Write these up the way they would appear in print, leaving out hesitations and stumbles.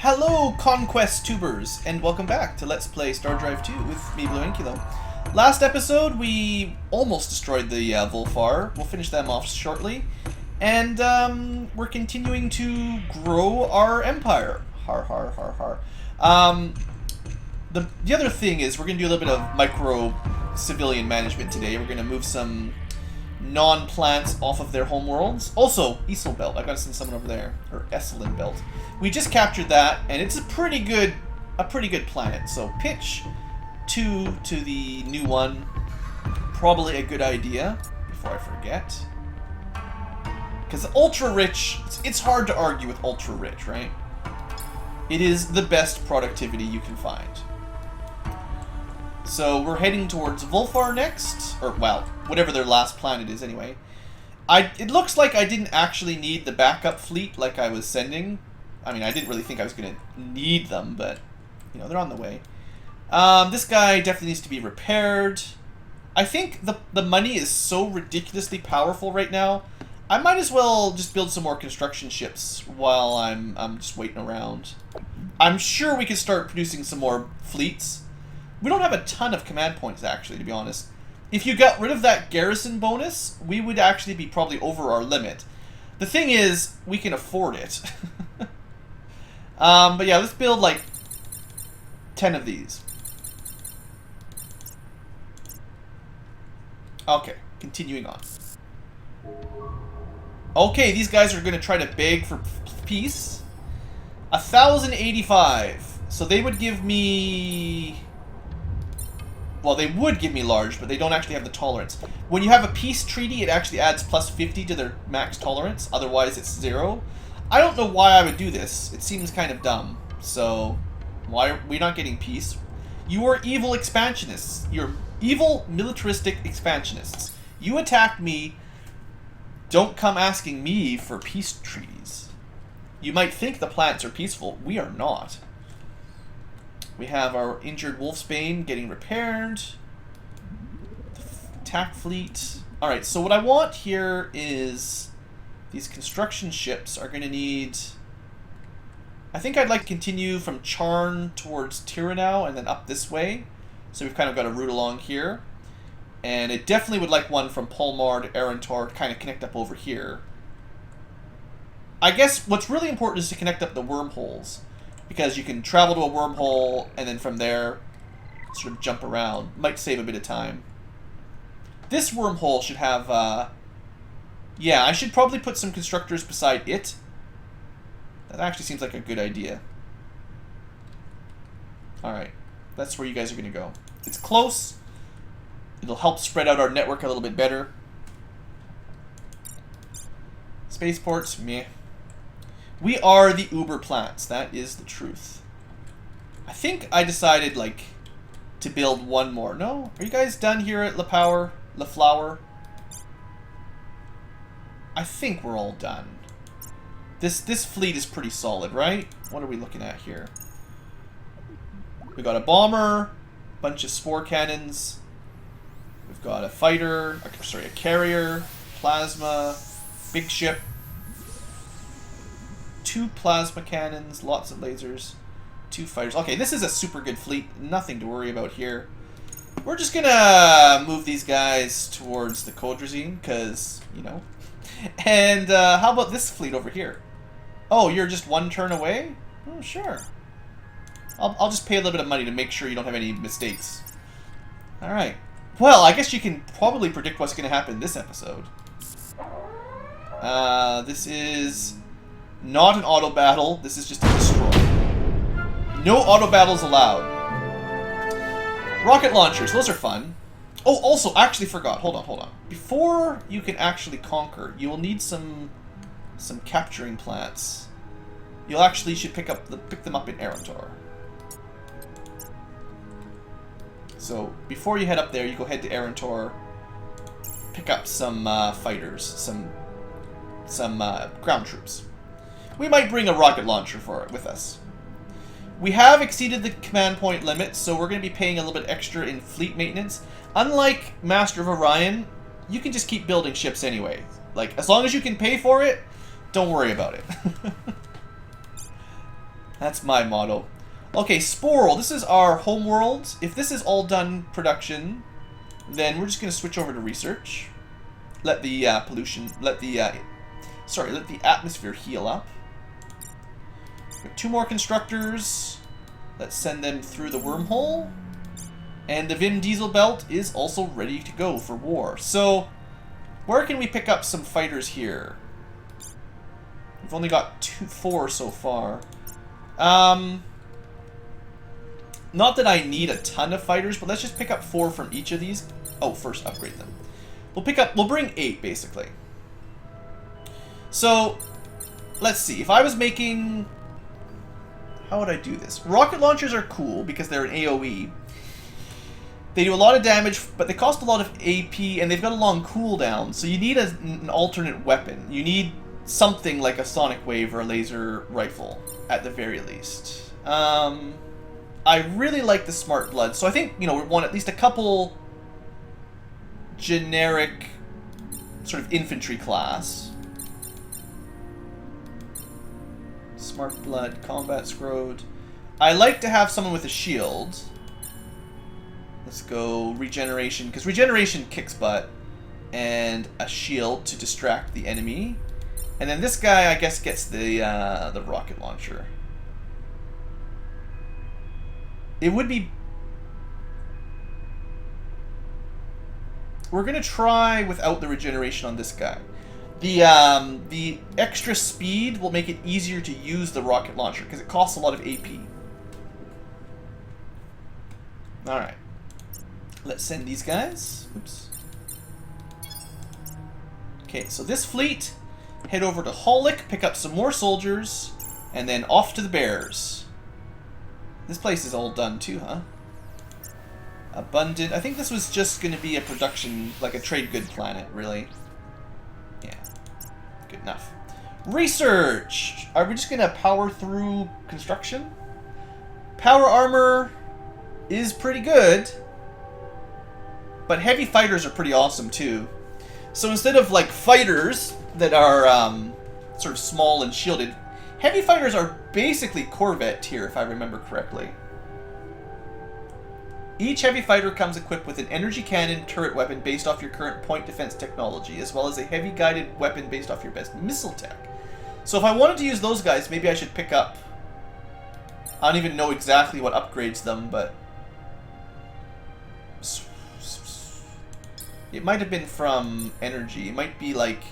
Hello, Conquest Tubers, and welcome back to Let's Play Stardrive 2 with me, BlueAnkylo. Last episode, we almost destroyed the Vulfar. We'll finish them off shortly. And we're continuing to grow our empire. Har, har, har, har. The other thing is we're going to do a little bit of micro-civilian management today. We're going to move some non-plants off of their homeworlds. Also, Esel Belt. I gotta send someone over there. Or Esselin Belt. We just captured that, and it's a pretty good planet. So pitch 2 to the new one. Probably a good idea, before I forget. Because ultra-rich, it's hard to argue with ultra-rich, right? It is the best productivity you can find. So we're heading towards Vulfar next, or well, whatever their last planet is anyway. It looks like I didn't actually need the backup fleet like I was sending. I mean, I didn't really think I was going to need them, but, you know, they're on the way. This guy definitely needs to be repaired. I think the money is so ridiculously powerful right now, I might as well just build some more construction ships while I'm just waiting around. I'm sure we could start producing some more fleets. We don't have a ton of command points, actually, to be honest. If you got rid of that garrison bonus, we would actually be probably over our limit. The thing is, we can afford it. But yeah, let's build, like, 10 of these. Okay, continuing on. Okay, these guys are going to try to beg for peace. 1,085. So they would give me... Well, they would give me large, but they don't actually have the tolerance. When you have a peace treaty, it actually adds plus 50 to their max tolerance. Otherwise, it's 0. I don't know why I would do this. It seems kind of dumb. So, why are we not getting peace? You are evil expansionists. You're evil militaristic expansionists. You attacked me. Don't come asking me for peace treaties. You might think the planets are peaceful. We are not. We have our injured Wolfsbane getting repaired. Attack fleet. Alright, so what I want here is these construction ships are going to need... I think I'd like to continue from Charn towards Tiranow and then up this way. So we've kind of got a route along here. And it definitely would like one from Polmar to Arantor to kind of connect up over here. I guess what's really important is to connect up the wormholes. Because you can travel to a wormhole, and then from there, sort of jump around. Might save a bit of time. This wormhole should have, yeah, I should probably put some constructors beside it. That actually seems like a good idea. Alright, that's where you guys are going to go. It's close. It'll help spread out our network a little bit better. Spaceports, meh. We are the Uber plants. That is the truth. I think I decided, like, to build one more. No? Are you guys done here at La Flower? I think we're all done. This fleet is pretty solid, right? What are we looking at here? We got a bomber, bunch of spore cannons. We've got a fighter, sorry, a carrier, plasma, big ship. 2 plasma cannons, lots of lasers, 2 fighters. Okay, this is a super good fleet. Nothing to worry about here. We're just gonna move these guys towards the Codrazine, because, you know. And how about this fleet over here? Oh, you're just 1 turn away? Oh, sure. I'll just pay a little bit of money to make sure you don't have any mistakes. Alright. Well, I guess you can probably predict what's going to happen this episode. This is... not an auto battle. This is just a destroy. No auto battles allowed. Rocket launchers. Those are fun. Oh, also, I actually forgot. Hold on. Before you can actually conquer, you will need some capturing plants. You'll actually should pick them up in Arantor. So before you head up there, you go head to Arantor. Pick up some fighters, some ground troops. We might bring a rocket launcher for it with us. We have exceeded the command point limit, so we're going to be paying a little bit extra in fleet maintenance. Unlike Master of Orion, you can just keep building ships anyway. Like, as long as you can pay for it, don't worry about it. That's my motto. Okay, Sporal. This is our homeworld. If this is all done production, then we're just going to switch over to research. Let the let the atmosphere heal up. Got 2 more constructors. Let's send them through the wormhole. And the Vim Diesel Belt is also ready to go for war. So, where can we pick up some fighters here? We've only got 4 so far. Not that I need a ton of fighters, but let's just pick up 4 from each of these. Oh, first upgrade them. We'll bring 8 basically. So, let's see. If I was making, how would I do this? Rocket launchers are cool because they're an AoE. They do a lot of damage, but they cost a lot of AP, and they've got a long cooldown, so you need an alternate weapon. You need something like a sonic wave or a laser rifle, at the very least. I really like the Smart Blood, so I think, you know, we want at least a couple generic sort of infantry class. Smart Blood, Combat Scrode. I like to have someone with a shield. Let's go Regeneration, because Regeneration kicks butt, and a shield to distract the enemy. And then this guy, I guess, gets the rocket launcher. It would be... We're going to try without the regeneration on this guy. The extra speed will make it easier to use the rocket launcher, because it costs a lot of AP. Alright. Let's send these guys. Oops. Okay, so this fleet, head over to Holic, pick up some more soldiers, and then off to the Bears. This place is all done too, huh? Abundant. I think this was just going to be a production, like a trade good planet, really. Yeah. Good enough. Research! Are we just going to power through construction? Power armor is pretty good. But heavy fighters are pretty awesome too. So instead of like fighters that are sort of small and shielded, heavy fighters are basically Corvette tier, if I remember correctly. Each heavy fighter comes equipped with an energy cannon turret weapon based off your current point defense technology, as well as a heavy guided weapon based off your best missile tech. So if I wanted to use those guys, maybe I should pick up... I don't even know exactly what upgrades them, but... It might have been from energy. It might be like...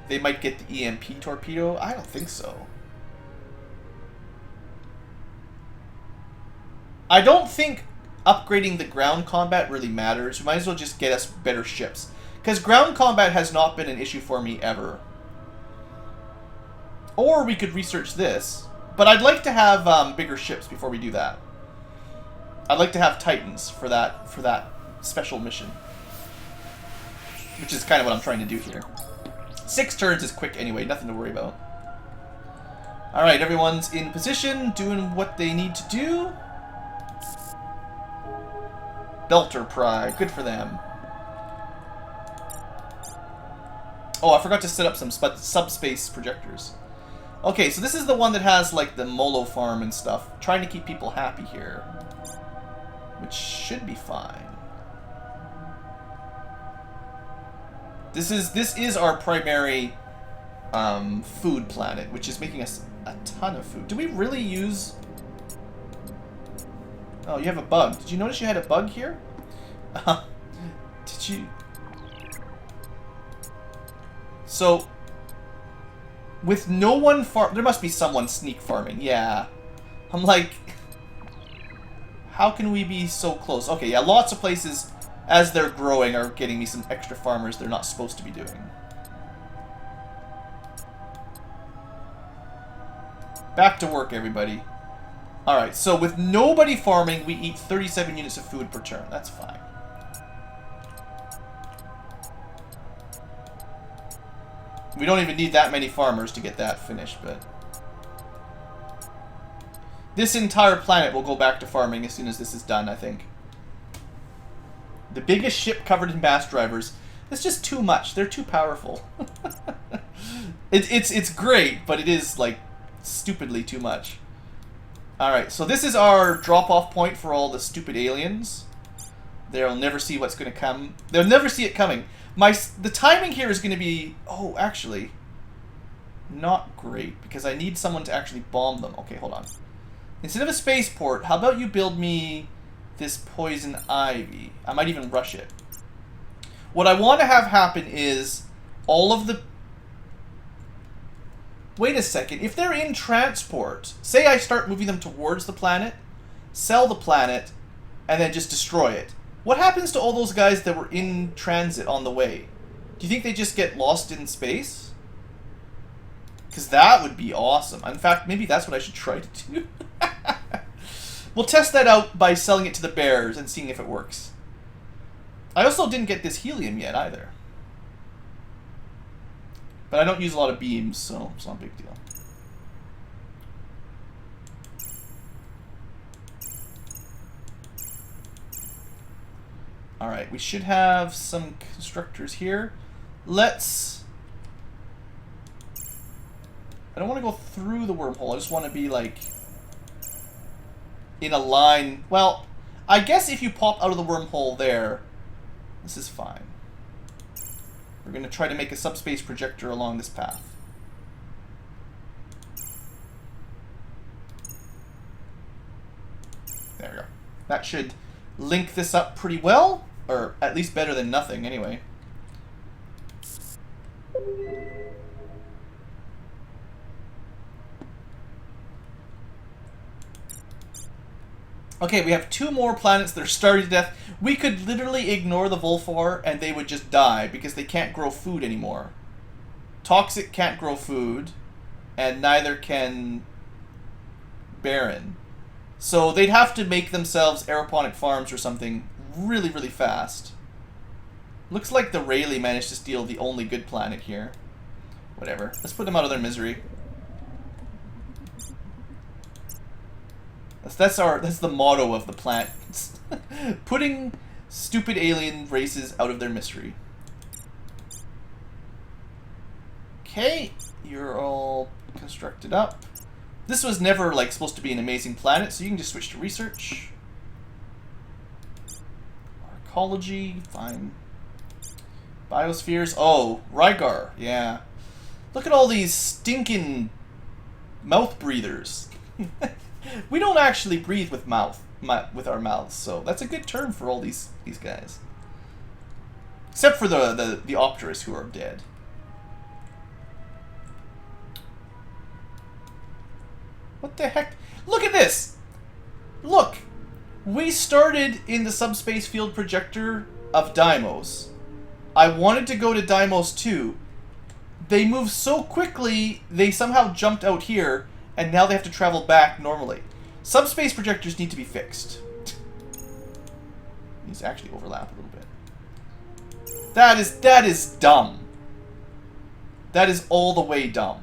They might get the EMP torpedo. I don't think so. I don't think upgrading the ground combat really matters. We might as well just get us better ships. Because ground combat has not been an issue for me ever. Or we could research this. But I'd like to have bigger ships before we do that. I'd like to have Titans for that special mission. Which is kind of what I'm trying to do here. 6 turns is quick anyway, nothing to worry about. Alright, everyone's in position, doing what they need to do. Belter Pride, good for them. Oh, I forgot to set up some subspace projectors. Okay, so this is the one that has like the Molo farm and stuff. Trying to keep people happy here. Which should be fine. This is our primary food planet, which is making us a ton of food. Do we really use... Oh, you have a bug. Did you notice you had a bug here? Did you... So, with no one farm... There must be someone sneak farming. Yeah. I'm like... How can we be so close? Okay, yeah, lots of places, as they're growing, are getting me some extra farmers they're not supposed to be doing. Back to work, everybody. Alright, so with nobody farming, we eat 37 units of food per turn. That's fine. We don't even need that many farmers to get that finished, but... This entire planet will go back to farming as soon as this is done, I think. The biggest ship covered in mass drivers. It's just too much. They're too powerful. It's great, but it is, like, Stupidly too much. Alright, so this is our drop-off point for all the stupid aliens. They'll never see what's going to come. They'll never see it coming. The timing here is going to be... Oh, actually... Not great, because I need someone to actually bomb them. Okay, hold on. Instead of a spaceport, how about you build me this poison ivy? I might even rush it. What I want to have happen is all of the... Wait a second. If they're in transport, say I start moving them towards the planet, sell the planet, and then just destroy it. What happens to all those guys that were in transit on the way? Do you think they just get lost in space? Because that would be awesome. In fact, maybe that's what I should try to do. We'll test that out by selling it to the bears and seeing if it works. I also didn't get this helium yet either. But I don't use a lot of beams, so it's not a big deal. Alright, we should have some constructors here. Let's... I don't want to go through the wormhole. I just want to be, like, in a line. Well, I guess if you pop out of the wormhole there, this is fine. We're going to try to make a subspace projector along this path. There we go. That should link this up pretty well, or at least better than nothing anyway. Okay, we have 2 more planets that are starving to death. We could literally ignore the Volfar and they would just die because they can't grow food anymore. Toxic can't grow food, and neither can Barren. So they'd have to make themselves aeroponic farms or something really, really fast. Looks like the Rayleigh managed to steal the only good planet here. Whatever. Let's put them out of their misery. That's the motto of the planet. Putting stupid alien races out of their misery. Okay, you're all constructed up. This was never like supposed to be an amazing planet, so you can just switch to research. Arcology, fine. Biospheres. Oh, Rygar, yeah. Look at all these stinking mouth breathers. We don't actually breathe with our mouths, so that's a good term for all these guys. Except for the Opterus, who are dead. What the heck? Look at this! Look! We started in the subspace field projector of Deimos. I wanted to go to Deimos 2. They moved so quickly, they somehow jumped out here, and now they have to travel back normally. Subspace projectors need to be fixed. These actually overlap a little bit. That is dumb. That is all the way dumb.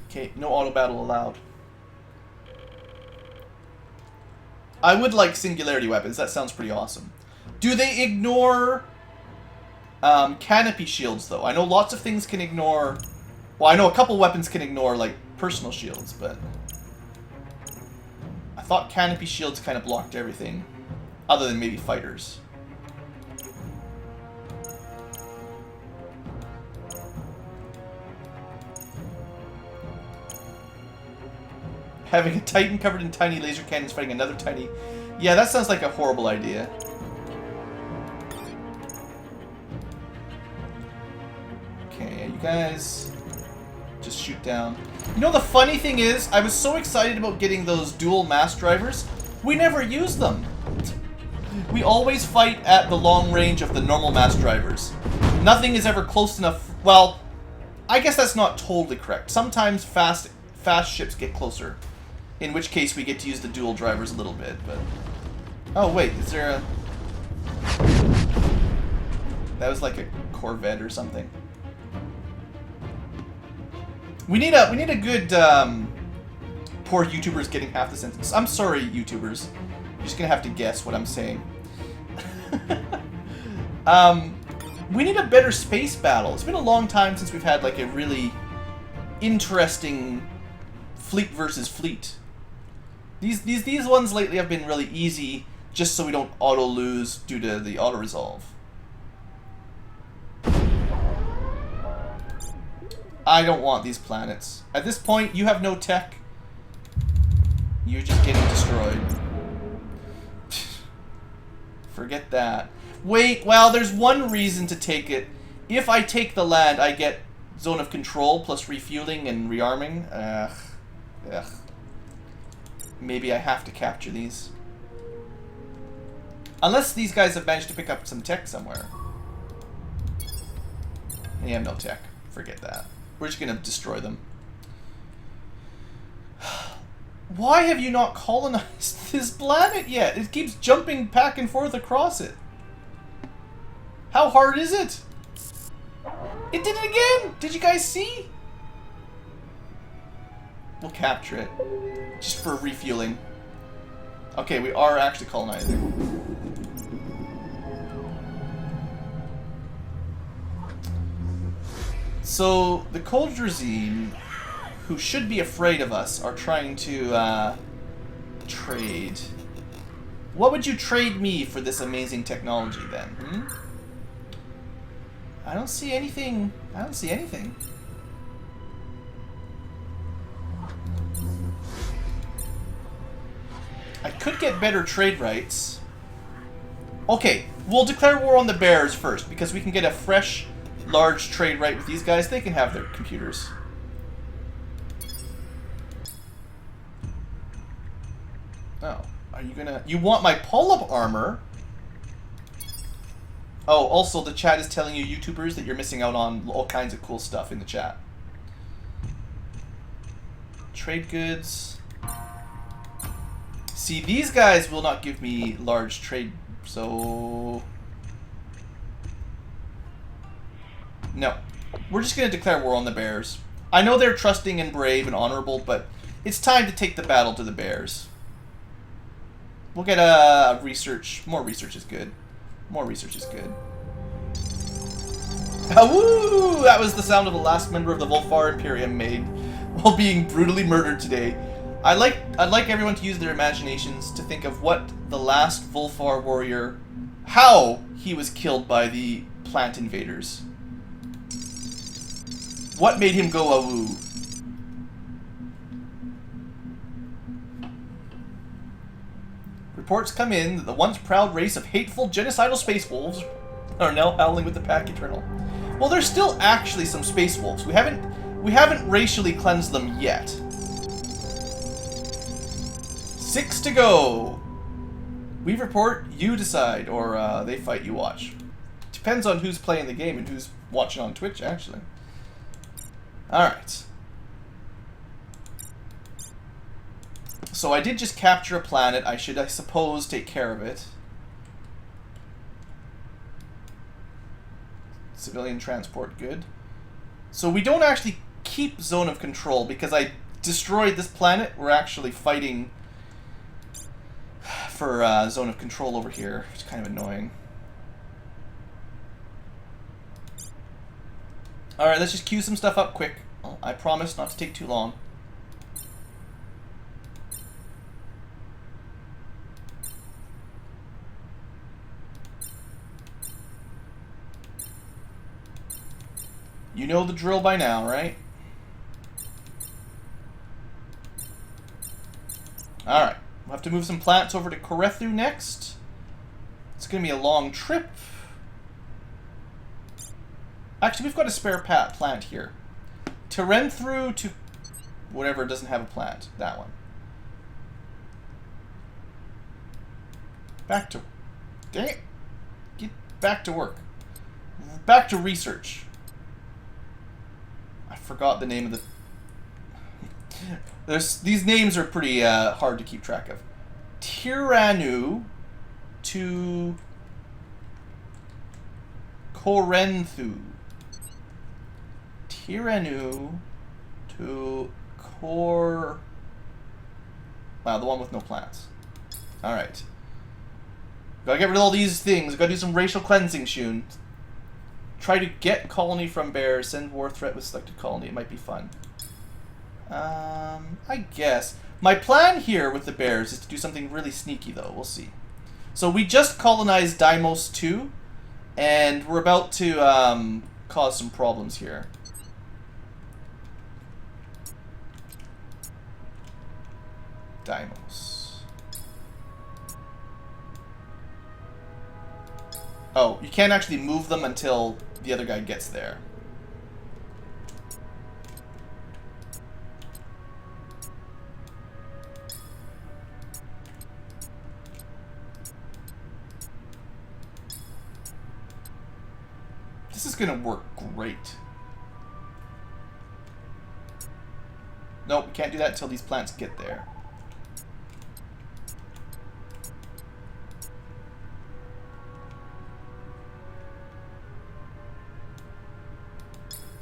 Okay, no auto battle allowed. I would like singularity weapons. That sounds pretty awesome. Do they ignore canopy shields, though? I know lots of things can ignore... Well, I know a couple weapons can ignore, like, personal shields, but... I thought canopy shields kind of blocked everything. Other than maybe fighters. Having a Titan covered in tiny laser cannons fighting another tiny... Yeah, that sounds like a horrible idea. Okay, you guys... just shoot down. You know, the funny thing is, I was so excited about getting those dual mass drivers, we never use them. We always fight at the long range of the normal mass drivers. Nothing is ever close enough... Well, I guess that's not totally correct. Sometimes fast ships get closer. In which case we get to use the dual drivers a little bit, but... Oh, wait, is there a... That was like a Corvette or something. We need a good, poor YouTubers getting half the sentence. I'm sorry, YouTubers. You're just gonna have to guess what I'm saying. We need a better space battle. It's been a long time since we've had like a really interesting fleet versus fleet. These ones lately have been really easy, just so we don't auto lose due to the auto resolve. I don't want these planets. At this point, you have no tech. You're just getting destroyed. Forget that. Wait, well, there's one reason to take it. If I take the land, I get zone of control plus refueling and rearming. Ugh. Maybe I have to capture these. Unless these guys have managed to pick up some tech somewhere. They have no tech. Forget that. We're just gonna destroy them. Why have you not colonized this planet yet? It keeps jumping back and forth across it. How hard is it? It did it again! Did you guys see? We'll capture it. Just for refueling. Okay, we are actually colonizing. So, the Cold Regime, who should be afraid of us, are trying to trade. What would you trade me for this amazing technology then? Hmm? I don't see anything. I don't see anything. I could get better trade rights. Okay, we'll declare war on the bears first, because we can get a fresh, large trade right with these guys. They can have their computers. Oh, are you gonna... You want my pull-up armor? Oh, also the chat is telling you, YouTubers, that you're missing out on all kinds of cool stuff in the chat. Trade goods. See, these guys will not give me large trade, so... No. We're just going to declare war on the bears. I know they're trusting and brave and honorable, but it's time to take the battle to the bears. We'll get a research. More research is good. More research is good. Woo! That was the sound of the last member of the Volfar Imperium made while being brutally murdered today. I'd like everyone to use their imaginations to think of what the last Volfar warrior, how he was killed by the plant invaders. What made him go awoo? Reports come in that the once proud race of hateful, genocidal space wolves are now howling with the Pack Eternal. Well, there's still actually some space wolves. We haven't racially cleansed them yet. 6 to go. We report, you decide, or they fight, you watch. Depends on who's playing the game and who's watching on Twitch, actually. Alright. So I did just capture a planet. I should, I suppose, take care of it. Civilian transport, good. So we don't actually keep zone of control because I destroyed this planet. We're actually fighting for zone of control over here. It's kind of annoying. Alright, let's just queue some stuff up quick. I promise not to take too long. You know the drill by now, right? Alright, we'll have to move some plants over to Korethu next. It's going to be a long trip. Actually, we've got a spare plant here. Terrenthru to whatever doesn't have a plant. That one. Back to... Dang it. Get back to work. Back to research. I forgot the name of the... These names are pretty hard to keep track of. Tiranu to Korenthu. Tiranu to Kor... Wow, the one with no plants. Alright. Gotta get rid of all these things. Gotta do some racial cleansing soon. Try to get colony from bears. Send war threat with selected colony. It might be fun. I guess. My plan here with the bears is to do something really sneaky, though. We'll see. So we just colonized Deimos 2, and we're about to cause some problems here. Deimos. Oh, you can't actually move them until the other guy gets there. This is gonna work great. Nope, we can't do that until these plants get there.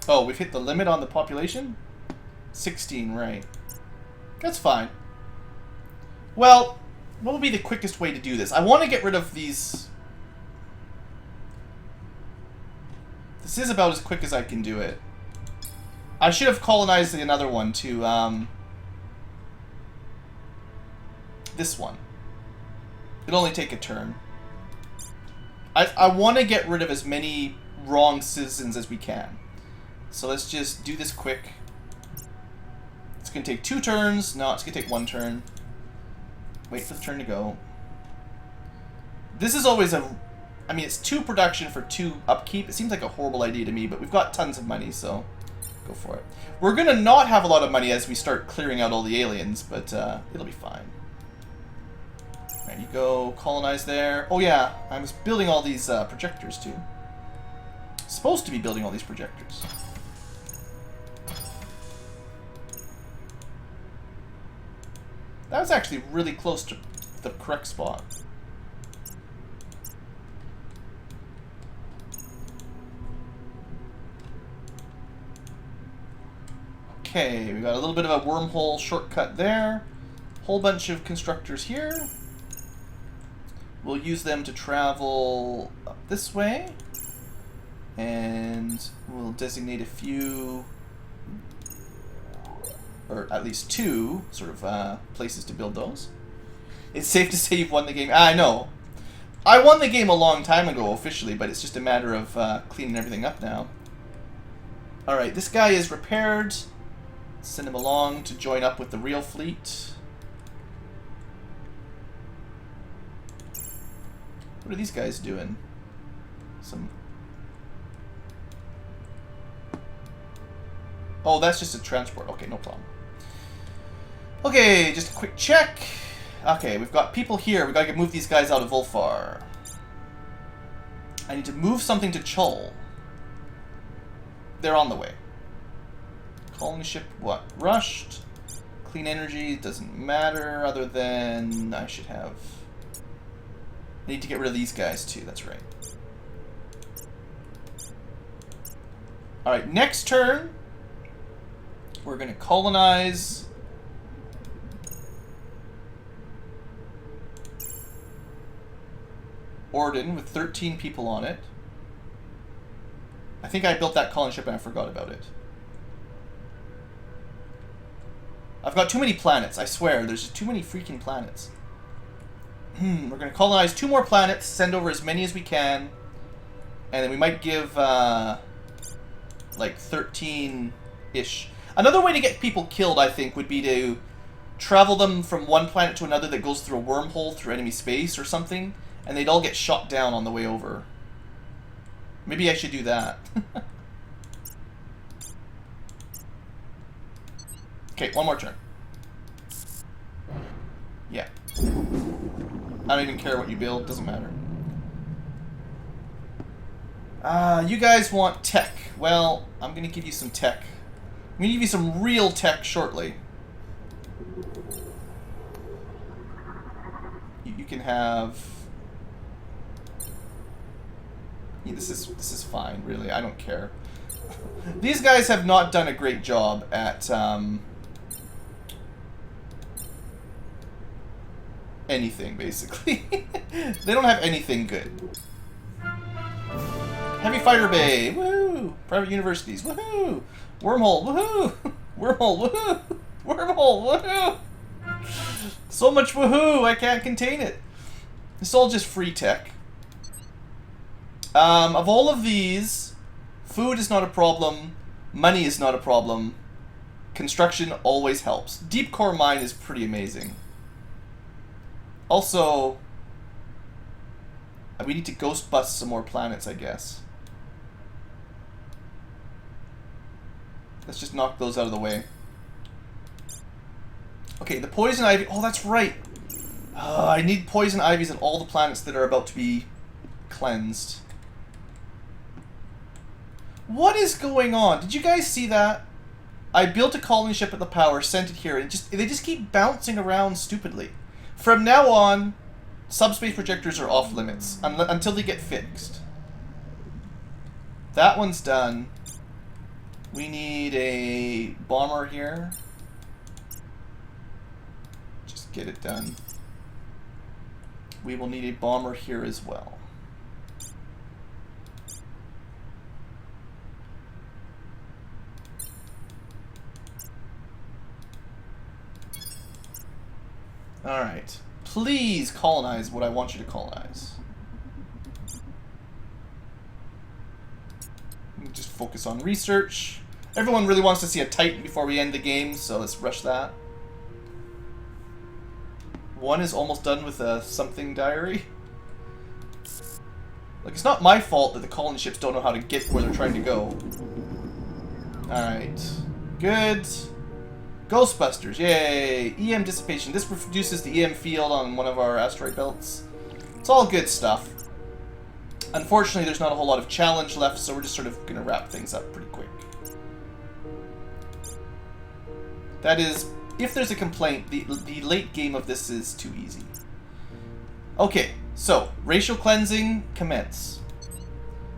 Oh, we've hit the limit on the population? 16, right. That's fine. Well, what would be the quickest way to do this? I want to get rid of these... This is about as quick as I can do it. I should have colonized another one to, this one. It'll only take a turn. I want to get rid of as many wrong citizens as we can. So let's just do this quick. It's going to take 2 turns. No, it's going to take 1 turn. Wait for the turn to go. This is always a... I mean, it's 2 production for 2 upkeep. It seems like a horrible idea to me, but we've got tons of money, so go for it. We're going to not have a lot of money as we start clearing out all the aliens, but it'll be fine. There you go. Colonize there. Oh, yeah. I was building all these projectors, too. Supposed to be building all these projectors. That was actually really close to the correct spot. Okay, we got a little bit of a wormhole shortcut there. Whole bunch of constructors here. We'll use them to travel up this way. And we'll designate a few, or at least 2, sort of places to build those. It's safe to say you've won the game. I know. I won the game a long time ago officially, but it's just a matter of cleaning everything up now. Alright, this guy is repaired. Send him along to join up with the real fleet. What are these guys doing? Some... Oh, that's just a transport. Okay, no problem. Okay, just a quick check. Okay, we've got people here. We've got to move these guys out of Volfar. I need to move something to Chol. They're on the way. Colony ship, what? Rushed. Clean energy, doesn't matter, other than I should have... I need to get rid of these guys too, that's right. Alright, next turn, we're going to colonize... Orden with 13 people on it. I think I built that colony ship and I forgot about it. I've got too many planets, I swear. There's just too many freaking planets. We're going to colonize 2 more planets, send over as many as we can, and then we might give, like, 13-ish. Another way to get people killed, I think, would be to travel them from one planet to another that goes through a wormhole through enemy space or something, and they'd all get shot down on the way over. Maybe I should do that. Okay, 1 more turn. Yeah. I don't even care what you build, doesn't matter. You guys want tech. Well, I'm gonna give you some tech. I'm gonna give you some real tech shortly. You can have... Yeah, this is fine, really. I don't care. These guys have not done a great job at, anything, basically. They don't have anything good. Heavy Fighter Bay, woohoo! Private universities, woohoo! Wormhole, woohoo! Wormhole, woohoo! Wormhole, woohoo! So much woohoo, I can't contain it. It's all just free tech. Of all of these, food is not a problem, money is not a problem, construction always helps. Deep core mine is pretty amazing. Also, we need to ghost bust some more planets, I guess. Let's just knock those out of the way. Okay, the poison ivy. Oh, that's right. I need poison ivies on all the planets that are about to be cleansed. What is going on? Did you guys see that? I built a colony ship at the power, sent it here, and they just keep bouncing around stupidly. From now on, subspace projectors are off limits until they get fixed. That one's done. We need a bomber here. Just get it done. We will need a bomber here as well. Alright. Please colonize what I want you to colonize. Just focus on research. Everyone really wants to see a Titan before we end the game, so let's rush that. One is almost done with a something diary. Like, it's not my fault that the colony ships don't know how to get where they're trying to go. Alright. Good. Ghostbusters, yay! EM dissipation. This reduces the EM field on one of our asteroid belts. It's all good stuff. Unfortunately, there's not a whole lot of challenge left, so we're just sort of going to wrap things up pretty quick. That is, if there's a complaint, the late game of this is too easy. Okay, so, racial cleansing, commence.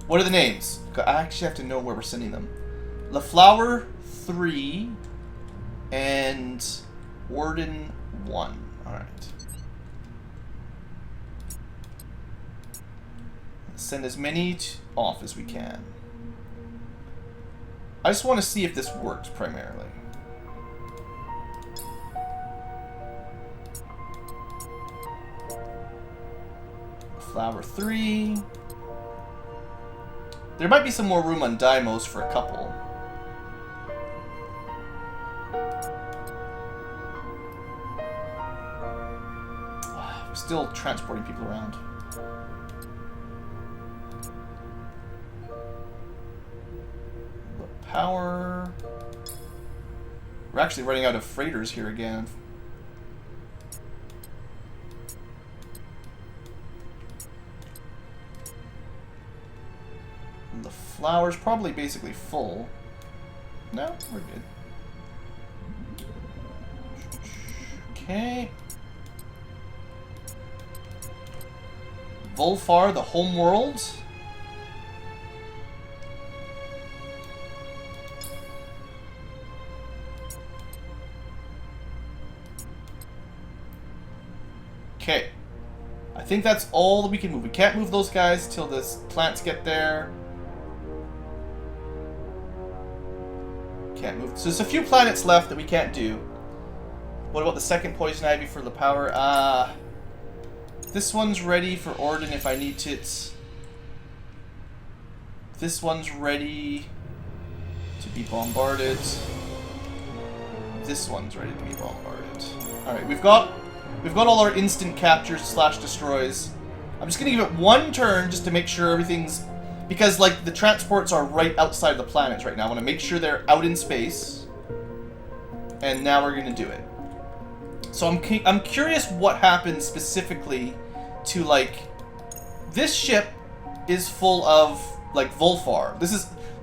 What are the names? I actually have to know where we're sending them. LaFlower 3 and Warden 1. Alright. Send as many off as we can. I just want to see if this works primarily. Flower 3. There might be some more room on Deimos for a couple. We're still transporting people around. Power. We're actually running out of freighters here again. And the flower's probably basically full. No, we're good. Okay. Volfar, the homeworld. Okay. I think that's all that we can move. We can't move those guys till the plants get there. Can't move. So there's a few planets left that we can't do. What about the second poison ivy for the power? This one's ready for Orden if I need it. This one's ready to be bombarded. This one's ready to be bombarded. Alright, we've got all our instant captures / destroys. I'm just gonna give it one turn just to make sure everything's... Because, like, the transports are right outside the planets right now. I want to make sure they're out in space. And now we're gonna do it. So I'm curious what happens specifically to, like... This ship is full of, like, Volfar.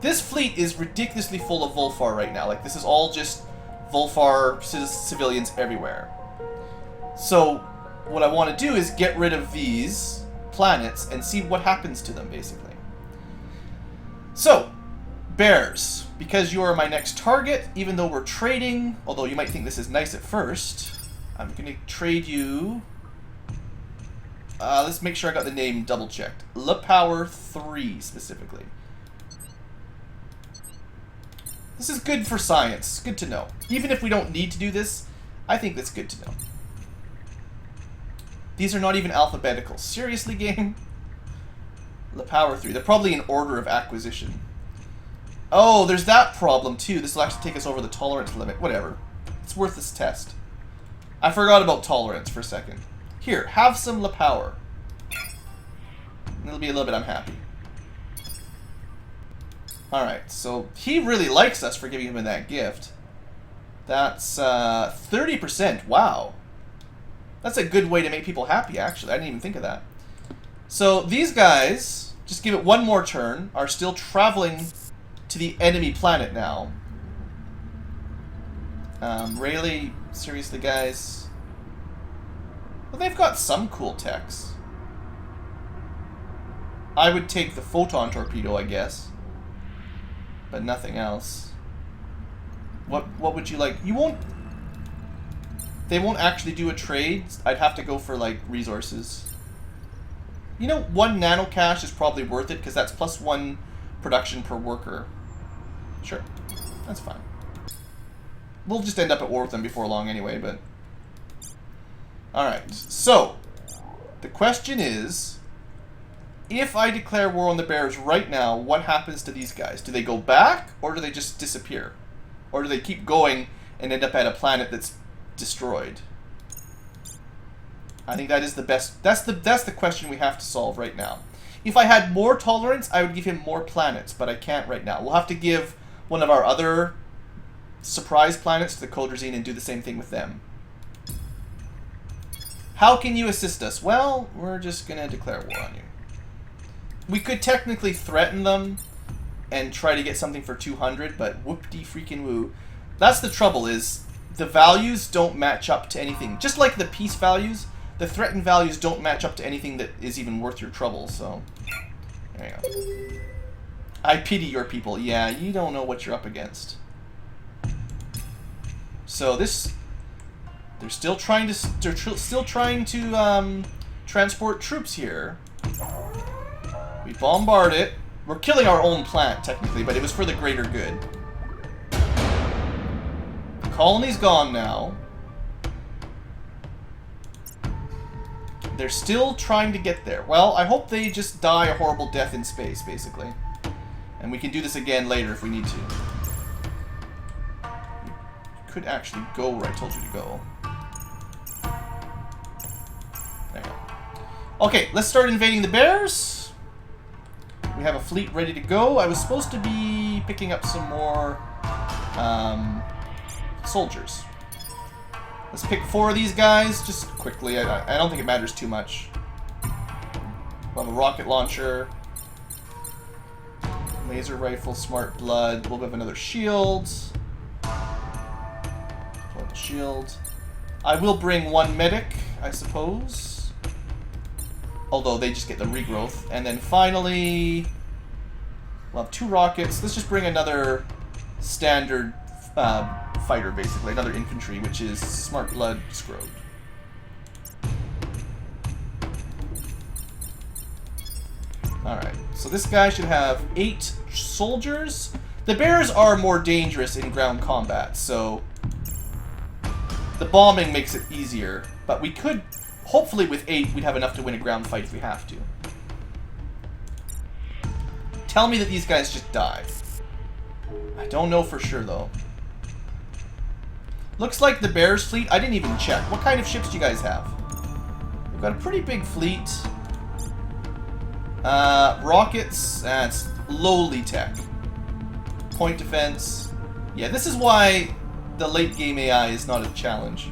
This fleet is ridiculously full of Volfar right now. Like, this is all just Volfar civilians everywhere. So, what I want to do is get rid of these planets and see what happens to them, basically. So, bears, because you are my next target, even though we're trading, although you might think this is nice at first, I'm going to trade you Let's make sure I got the name double checked. Le Power 3 specifically. This is good for science. Good to know. Even if we don't need to do this, I think that's good to know. These are not even alphabetical. Seriously, game? Le Power 3. They're probably in order of acquisition. Oh, there's that problem too. This will actually take us over the tolerance limit. Whatever. It's worth this test. I forgot about tolerance for a second. Here, have some Le Power. And it'll be a little bit unhappy. Alright, so he really likes us for giving him that gift. That's 30%. Wow. That's a good way to make people happy, actually. I didn't even think of that. So these guys, just give it one more turn, are still traveling to the enemy planet now. Really? Seriously, guys? Well, they've got some cool techs. I would take the photon torpedo, I guess. But nothing else. What would you like? You won't... They won't actually do a trade. I'd have to go for, like, resources. You know, 1 nano cash is probably worth it, because that's +1 production per worker. Sure. That's fine. We'll just end up at war with them before long anyway, but... Alright, so... The question is... If I declare war on the bears right now, what happens to these guys? Do they go back, or do they just disappear? Or do they keep going and end up at a planet that's destroyed? I think that is the best... That's the question we have to solve right now. If I had more tolerance, I would give him more planets, but I can't right now. We'll have to give one of our other surprise planets to the Codrazine and do the same thing with them. How can you assist us? Well, we're just going to declare war on you. We could technically threaten them and try to get something for 200, but whoop-de-freaking-woo. That's the trouble, is the values don't match up to anything. Just like the peace values, the threatened values don't match up to anything that is even worth your trouble, so... There you go. I pity your people. Yeah, you don't know what you're up against. So this... They're still trying to transport troops here. We bombard it. We're killing our own plant, technically, but it was for the greater good. The colony's gone now. They're still trying to get there. Well, I hope they just die a horrible death in space, basically. And we can do this again later if we need to. You could actually go where I told you to go. There you go. Okay, let's start invading the bears. We have a fleet ready to go. I was supposed to be picking up some more soldiers. Let's pick 4 of these guys, just quickly. I don't think it matters too much. We'll have a rocket launcher. Laser rifle, smart blood. We'll have another shield. Shield. I will bring 1 medic, I suppose. Although they just get the regrowth. And then finally, we'll have 2 rockets. Let's just bring another standard fighter, basically. Another infantry, which is Smart Blood Scrode. Alright, so this guy should have 8 soldiers. The bears are more dangerous in ground combat, so the bombing makes it easier. But we could... Hopefully with 8, we'd have enough to win a ground fight if we have to. Tell me that these guys just die. I don't know for sure, though. Looks like the Bears fleet... I didn't even check. What kind of ships do you guys have? We've got a pretty big fleet. Rockets. It's lowly tech. Point defense. Yeah, this is why the late game AI is not a challenge.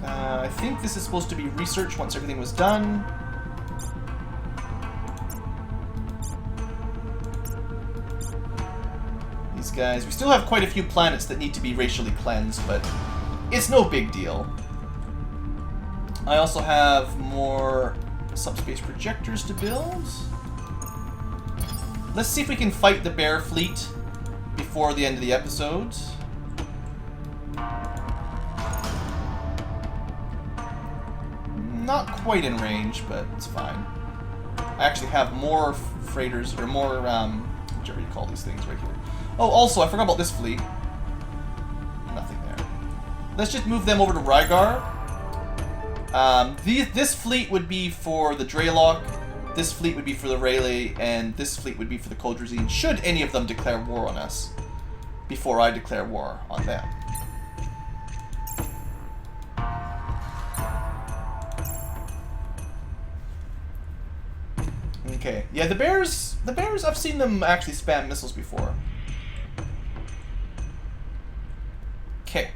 I think this is supposed to be research once everything was done. These guys... We still have quite a few planets that need to be racially cleansed, but it's no big deal. I also have more subspace projectors to build. Let's see if we can fight the bear fleet before the end of the episode. Not quite in range, but it's fine. I actually have more freighters, or more, whichever you call these things right here. Oh, also, I forgot about this fleet. Nothing there. Let's just move them over to Rygar. This fleet would be for the Dreylock, this fleet would be for the Rayleigh, and this fleet would be for the Kodrazine, should any of them declare war on us before I declare war on them. Okay. Yeah, the bears, I've seen them actually spam missiles before. Okay.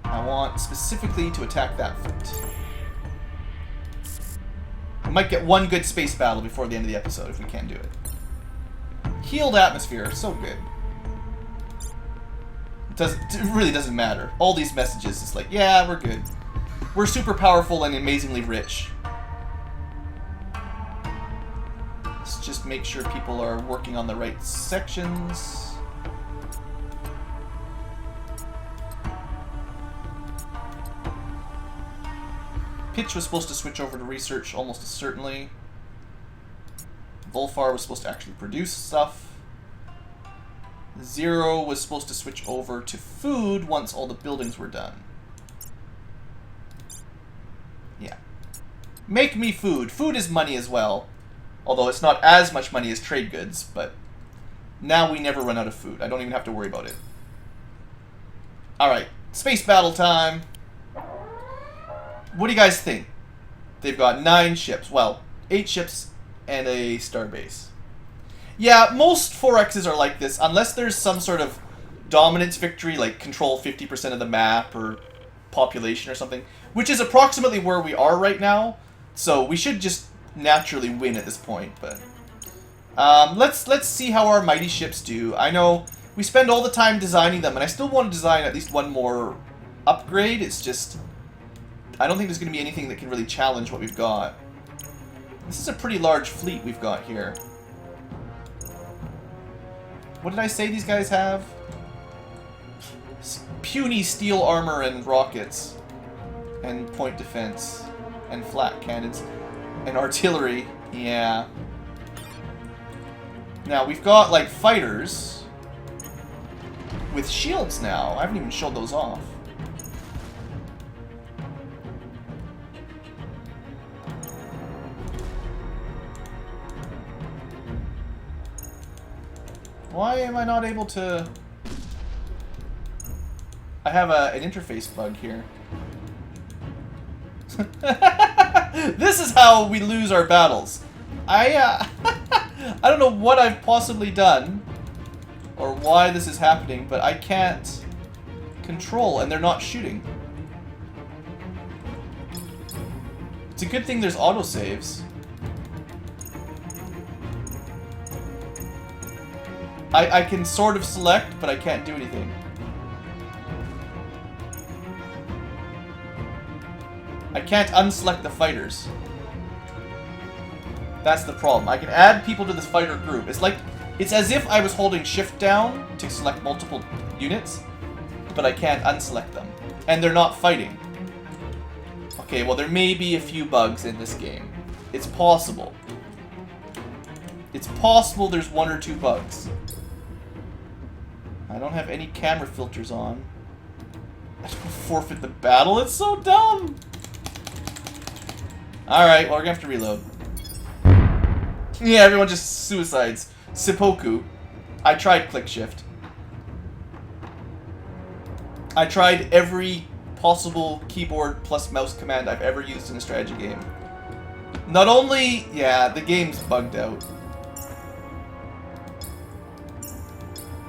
I want specifically to attack that fleet. We might get one good space battle before the end of the episode if we can do it. Healed atmosphere, so good. It really doesn't matter. All these messages, it's like, yeah, we're good. We're super powerful and amazingly rich. Let's just make sure people are working on the right sections. Pitch was supposed to switch over to research almost certainly. Volfar was supposed to actually produce stuff. Zero was supposed to switch over to food once all the buildings were done. Yeah. Make me food. Food is money as well. Although it's not as much money as trade goods, but now we never run out of food. I don't even have to worry about it. Alright, space battle time. What do you guys think? They've got 9 ships. Well, 8 ships and a starbase. Yeah, most 4Xs are like this, unless there's some sort of dominance victory, like control 50% of the map or population or something, which is approximately where we are right now. So we should just naturally win at this point. But let's see how our mighty ships do. I know we spend all the time designing them, and I still want to design at least one more upgrade. It's just I don't think there's going to be anything that can really challenge what we've got. This is a pretty large fleet we've got here. What did I say these guys have? Puny steel armor and rockets. And point defense. And flat cannons. And artillery. Yeah. Now, we've got, like, fighters. With shields now. I haven't even showed those off. Why am I not able to... I have an interface bug here. This is how we lose our battles. I don't know what I've possibly done or why this is happening, but I can't control and they're not shooting. It's a good thing there's autosaves. I can sort of select, but I can't do anything. I can't unselect the fighters. That's the problem. I can add people to this fighter group. It's as if I was holding shift down to select multiple units, but I can't unselect them. And they're not fighting. Okay, well there may be a few bugs in this game. It's possible. It's possible there's 1 or 2 bugs. I don't have any camera filters on. I don't forfeit the battle. It's so dumb. Alright, well, we're gonna have to reload. Yeah, everyone just suicides. Seppuku. I tried click shift. I tried every possible keyboard plus mouse command I've ever used in a strategy game. Not only... yeah, the game's bugged out.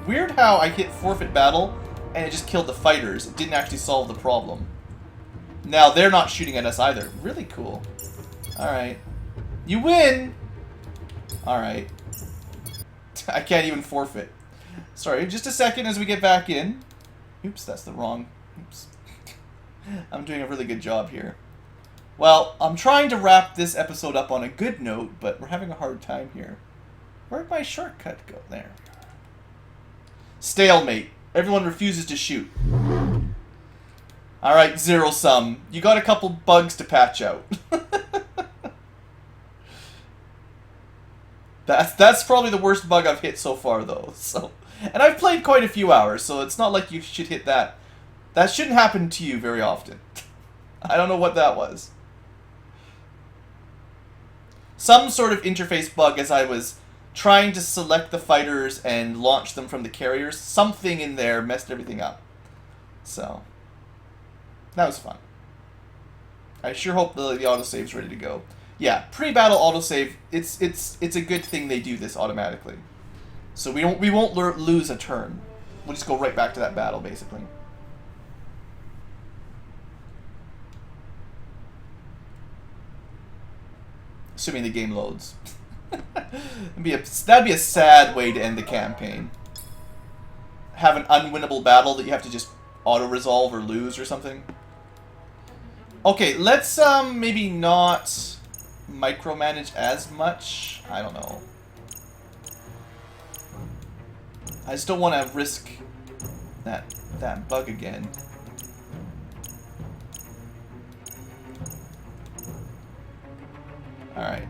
Weird how I hit forfeit battle and it just killed the fighters. It didn't actually solve the problem. Now they're not shooting at us either. Really cool. Alright. You win! Alright. I can't even forfeit. Sorry, just a second as we get back in. Oops, that's the wrong... oops. I'm doing a really good job here. Well, I'm trying to wrap this episode up on a good note, but we're having a hard time here. Where'd my shortcut go? There. Stalemate. Everyone refuses to shoot. Alright, Zero Sum. You got a couple bugs to patch out. That's probably the worst bug I've hit so far, though. So, and I've played quite a few hours, so it's not like you should hit that. That shouldn't happen to you very often. I don't know what that was. Some sort of interface bug as I was trying to select the fighters and launch them from the carriers. Something in there messed everything up. So, that was fun. I sure hope the autosave's ready to go. Yeah, pre-battle autosave, it's a good thing they do this automatically. So we won't lose a turn. We'll just go right back to that battle, basically. Assuming the game loads. That'd be a sad way to end the campaign. Have an unwinnable battle that you have to just auto-resolve or lose or something. Okay, let's maybe not micromanage as much. I don't know. I just don't want to risk that bug again. Alright.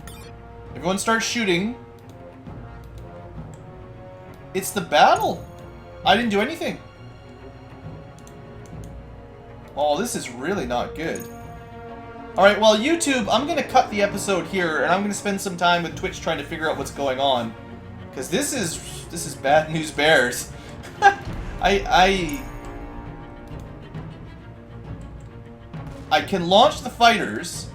Everyone start shooting. It's the battle. I didn't do anything. Oh, this is really not good. Alright, well, YouTube, I'm going to cut the episode here, and I'm going to spend some time with Twitch trying to figure out what's going on. Because this is bad news bears. I can launch the fighters.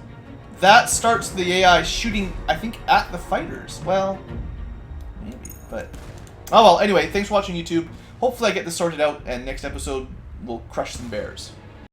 That starts the AI shooting, I think, at the fighters. Well, maybe, but... Oh well, anyway, thanks for watching, YouTube. Hopefully I get this sorted out, and next episode we'll crush some bears.